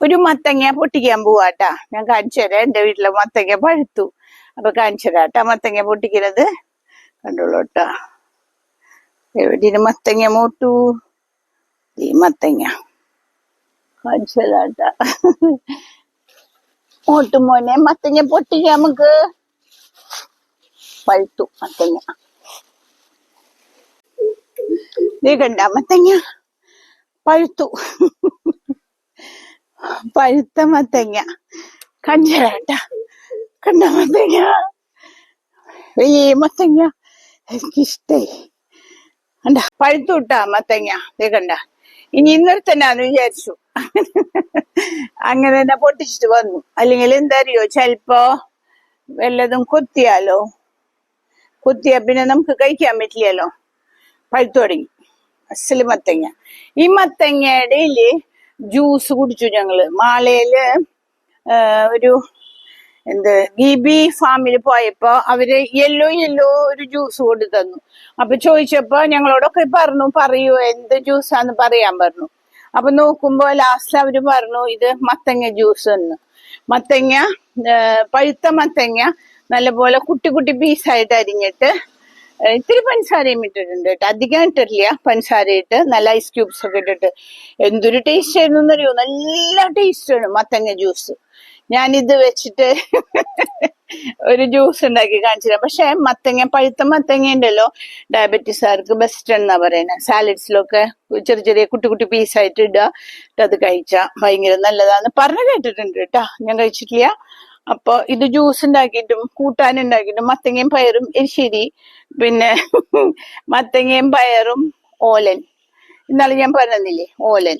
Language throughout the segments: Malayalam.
ഒരു മത്തങ്ങ പൊട്ടിക്കാൻ പോവാട്ടാ. ഞാൻ കാണിച്ചു തരാം. എന്റെ വീട്ടിലെ മത്തങ്ങ പഴുത്തു. അപ്പൊ കാണിച്ചു തരാട്ടാ മത്തങ്ങ പൊട്ടിക്കുന്നത്. കണ്ടോളൂട്ടാ. എവിടെ മത്തങ്ങ മൂട്ടു? ഈ മത്തങ്ങ കാണിച്ചു തരാട്ടാ. മൂട്ടും മോനെ, മത്തങ്ങ പൊട്ടിക്കാം നമുക്ക്. പഴുത്തു മത്തങ്ങ. നീ കണ്ട മത്തങ്ങ പഴുത്തു. പഴുത്ത മത്തങ്ങ കഞ്ചരാട്ട. കണ്ട മത്തങ്ങ, വലിയ മത്തങ്ങ. എനിക്കിഷ്ടായി. കണ്ട പഴുത്തു വിട്ടാ മത്തങ്ങ. നീ കണ്ട. ഇനി ഇന്നലെ തന്നെയാന്ന് വിചാരിച്ചു. അങ്ങനെ തന്നെ പൊട്ടിച്ചിട്ട് വന്നു. അല്ലെങ്കിൽ എന്താ അറിയോ, ചെലപ്പോ വല്ലതും കൊത്തിയാലോ. കൊത്തിയാ പിന്നെ നമുക്ക് കഴിക്കാൻ പറ്റില്ലല്ലോ. പഴുത്തു തുടങ്ങി. അസല് മത്തങ്ങ. ഈ മത്തങ്ങയുടെ ജ്യൂസ് കുടിച്ചു ഞങ്ങള്. മാളയില് ഒരു ബി ഫാമിൽ പോയപ്പോ അവര് യെല്ലോ ഒരു ജ്യൂസ് കൊണ്ടു തന്നു. അപ്പൊ ചോദിച്ചപ്പോ ഞങ്ങളോടൊക്കെ പറയൂ എന്ത് ജ്യൂസാന്ന് പറയാൻ പറഞ്ഞു. അപ്പൊ നോക്കുമ്പോ ലാസ്റ്റ് അവര് പറഞ്ഞു ഇത് മത്തങ്ങ ജ്യൂസ് എന്ന്. മത്തങ്ങ, പഴുത്ത മത്തങ്ങ നല്ലപോലെ കുട്ടി കുട്ടി പീസായിട്ട് അരിഞ്ഞിട്ട് ഇത്തിരി പഞ്ചസാരയും ഇട്ടിട്ടുണ്ട് കേട്ടോ. അധികം ഇട്ടിട്ടില്ല. പഞ്ചസാര ഇട്ട് നല്ല ഐസ് ക്യൂബ്സ് ഒക്കെ ഇട്ടിട്ട് എന്തൊരു ടേസ്റ്റ് ആയിരുന്നു എന്നറിയോ. നല്ല ടേസ്റ്റാണ് മത്തങ്ങ ജ്യൂസ്. ഞാനിത് വെച്ചിട്ട് ഒരു ജ്യൂസ് ഉണ്ടാക്കി കാണിച്ചിരാം. പക്ഷെ മത്തങ്ങ, പഴുത്ത മത്തങ്ങ ഉണ്ടല്ലോ, ഡയബറ്റീസുകാർക്ക് ബെസ്റ്റ് എന്നാ പറയുന്നത്. സാലഡ്സിലൊക്കെ ചെറിയ ചെറിയ കുട്ടി കുട്ടി പീസായിട്ട് ഇടുക. അത് കഴിച്ചാൽ ഭയങ്കര നല്ലതാന്ന് പറഞ്ഞു കേട്ടിട്ടുണ്ട് കേട്ടാ. ഞാൻ കഴിച്ചിട്ടില്ല. അപ്പൊ ഇത് ജ്യൂസ് ഉണ്ടാക്കിയിട്ടും കൂട്ടാനുണ്ടാക്കിയിട്ടും മത്തങ്ങയും പയറും എരിശ്ശേരി, പിന്നെ മത്തങ്ങയും പയറും ഓലൻ. ഇന്നാളെ ഞാൻ പറഞ്ഞില്ലേ ഓലൻ.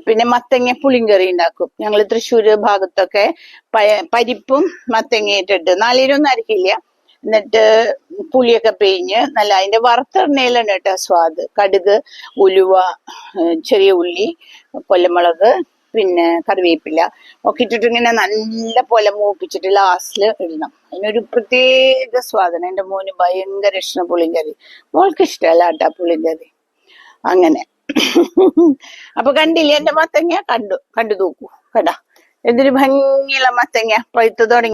പിന്നെ മത്തങ്ങ പുളിങ്കറി ഉണ്ടാക്കും ഞങ്ങൾ തൃശ്ശൂര് ഭാഗത്തൊക്കെ. പരിപ്പും മത്തങ്ങയിട്ടിട്ട് നാളികേരമൊന്നും അരക്കില്ല. എന്നിട്ട് പുളിയൊക്കെ പിഴിഞ്ഞ് നല്ല അതിന്റെ വറുത്തെണ്ണയിലാണ് കേട്ടോ സ്വാദ്. കടുക്, ഉലുവ, ചെറിയ ഉള്ളി, കൊല്ലമുളക്, പിന്നെ കറിവേപ്പില ഒക്കെ ഇട്ടിട്ട് ഇങ്ങനെ നല്ല പോലെ മൂപ്പിച്ചിട്ട് ലാസ്റ്റില് ഇടണം. അതിനൊരു പ്രത്യേക സ്വാദാണ്. എന്റെ മോന് ഭയങ്കര ഇഷ്ടം പുളിങ്കറി. മോൾക്ക് ഇഷ്ടമല്ല കേട്ടാ പുളിങ്കറി. അങ്ങനെ അപ്പൊ കണ്ടില്ലേ എന്റെ മത്തങ്ങ? കണ്ടു നോക്കൂ. കണ്ടാ എന്തൊരു ഭംഗിയുള്ള മത്തങ്ങ പഴുത്തു തുടങ്ങി.